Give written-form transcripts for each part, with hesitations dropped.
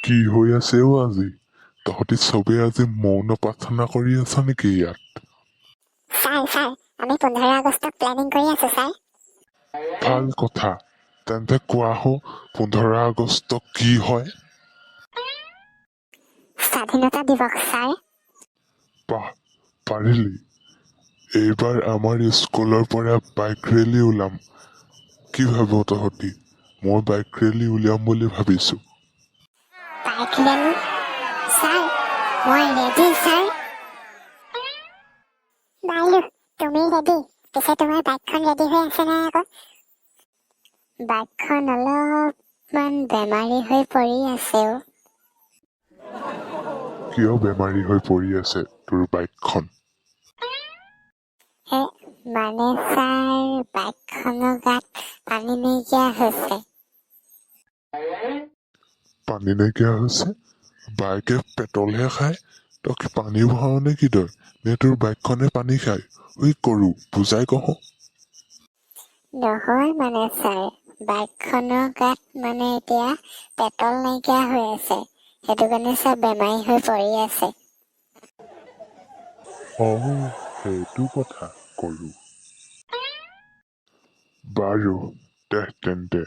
কি হৈ আছে আজি? তহঁতি চবে আজি মৌন প্ৰাৰ্থনা কৰি আছ নেকি ইয়াত? ছাৰ আমি 15 আগষ্টত প্লেনিং কৰি আছো ছাৰ। ভাল কথা। তেন্তে কোৱা হো 15 আগষ্ট কি হয়? স্বাধীনতা দিৱস ছাৰ। বাহ, পাৰিলি। এইবাৰ আমাৰ স্কুলৰ পৰা বাইক ৰেলী ওলাম। কি ভাব তহঁতি? মই বাইক ৰেলী উলিয়াম বুলি ভাবিছো। Bike rally? ছাৰ মই ৰেডি ছাৰ। বাইলু তুমি ৰেডি? পিছে তোমাৰ বাইকখন ৰেডি হৈ আছে নাই আকৌ? বাইকখন অলপমান বেমাৰী হৈ পৰি আছে অ'। কিয় বেমাৰী হৈ পৰি আছে তোৰ বাইকখন? মানে ছাৰ বাইকখনৰ গাত পানী নাইকিয়া হৈছে। পানী নাইকিয়া হৈছে? বাইকে পেট্ৰলহে খায়। তই কি পানী ভৰাও নে কি তই? নে তোৰ বাইকখনে পানী খায়? ঐ কৰো বুজাই কহ। নহয় মানে ছাৰ, বাইকখনৰ গাত মানে এতিয়া পেট্ৰল নাইকিয়া হৈ আছে, সেইটো কাৰণে ছাৰ বেমাৰী হৈ পৰি আছে। সেইটো কথা কৰো। বাৰু তেন্তে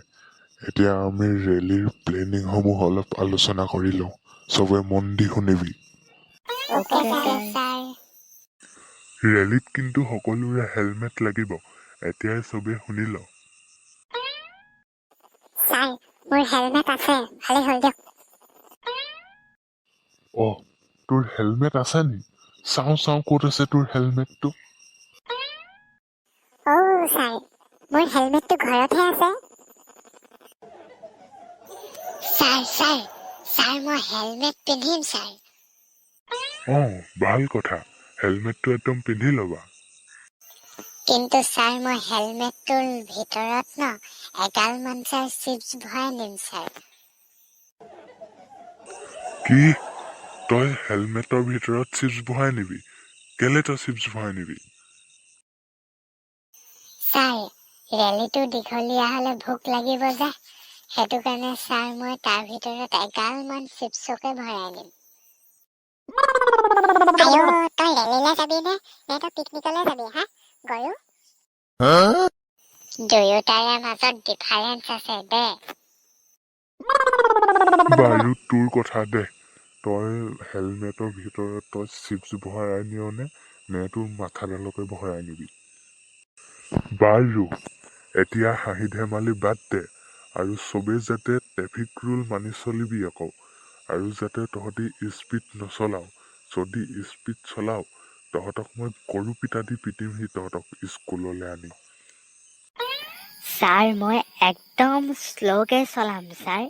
এতিয়া আমি ৰেলীৰ প্লেনিংসমূহ অলপ আলোচনা কৰি লওঁ। চবে মন দি শুনিবি। Okay sir. ৰেলীত কিন্তু সকলোৰে হেলমেট লাগিব। এতিয়াই চবে শুনি ল। ছাৰ মোৰ হেলমেট আছে, ভালেই হ'ল দিয়ক। তোৰ হেলমেট আছে নি? চাওঁ ক'ত আছে তোৰ হেলমেটটো। ছাৰ মোৰ হেলমেটটো ঘৰতহে আছে। ছাৰ মই হেলমেট পিন্ধিম ছাৰ। ভাল কথা। হেলমেটটো একদম পিন্ধি ল'বা। কিন্তু ছাৰ মই হেলমেটটোৰ ভিতৰত এগালমান ছাৰ চিপছ ভৰাই নিম ছাৰ। কি? তই হেলমেটৰ ভিতৰত চিপছ ভৰাই নিবি? কেলে তই চিপছ ভৰাই নিবি? ছাৰ ৰেলীটো দীঘলীয়া হলে ভোক লাগিব যে, সেইটো কাৰণে ছাৰ মই তাৰ ভিতৰত এগালমান চিপছকে ভৰাই নিম। তই ৰেলীলৈ যাবি নে তই পিকনিকলৈ যাবি হা গৰু? দুয়োটাৰে মাজত ডিফাৰেন্স আছে দে। বাৰু তোৰ কথা দে। তই হেলমেটৰ ভিতৰত তই চিপছ ভৰাই নিয় নে তোৰ মাথাডালকে ভৰাই নিবি? বাৰু এতিয়া হাঁহি ধেমালি বাদ দে, আৰু চবেই যাতে ট্ৰেফিক ৰুল মানি চলিবি আকৌ। আৰু যাতে তহঁতি স্পীড নচলাও। যদি স্পীড চলাও তহঁতক মই গৰু পিটা দি পিটিমহি তহঁতক স্কুললৈ আনি। ছাৰ মই একদম শ্ল'কে চলাম ছাৰ।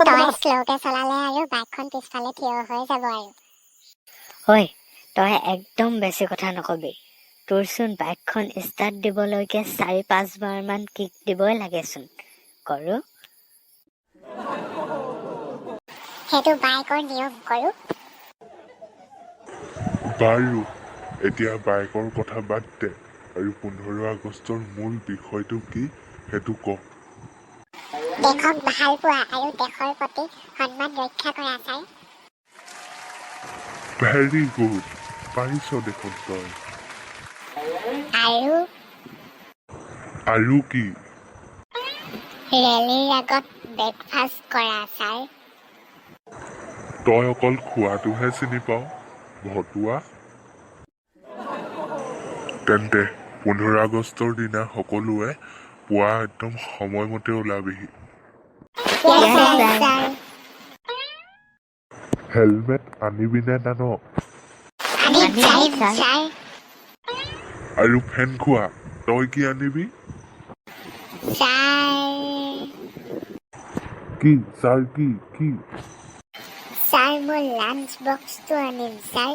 তই শ্ল'কে চলালে আৰু বাইকখন পিছফালে থিয় হৈ যাব আৰু। ঐ তই একদম বেছি কথা নকবি। তোৰচোন বাইকখন ষ্টাৰ্ট দিবলৈকে 4-5 বাৰ মান কিক দিবই লাগেচোন কৰো। সেইটো বাইকৰ নিয়ম কৰো। বাৰু এতিয়া বাইকৰ কথা বাদ দে, আৰু 15 আগষ্টৰ মূল বিষয়টো কি সেইটো ক। দেশক ভাল পোৱা আৰু দেশৰ প্ৰতি সন্মান ৰক্ষা কৰা ছাৰ। ভেৰি গুড, পাৰিছ দেখোন তই। আৰু কি? ৰেলীৰ আগত ব্ৰেকফাষ্ট কৰা ছাৰ। তই অকল খোৱাটোহে চিনি পাৱ, ভতুৱা। তেন্তে 15 আগষ্টৰ দিনা সকলোৱে পুৱা একদম সময়মতে ওলাবিহি। হেলমেট আনিবিনে নান? আৰু ফেন খোৱা, তই কি আনিবি? কি ছাৰ কি? ছাৰ মই লাঞ্চ বক্সটো আনিম ছাৰ।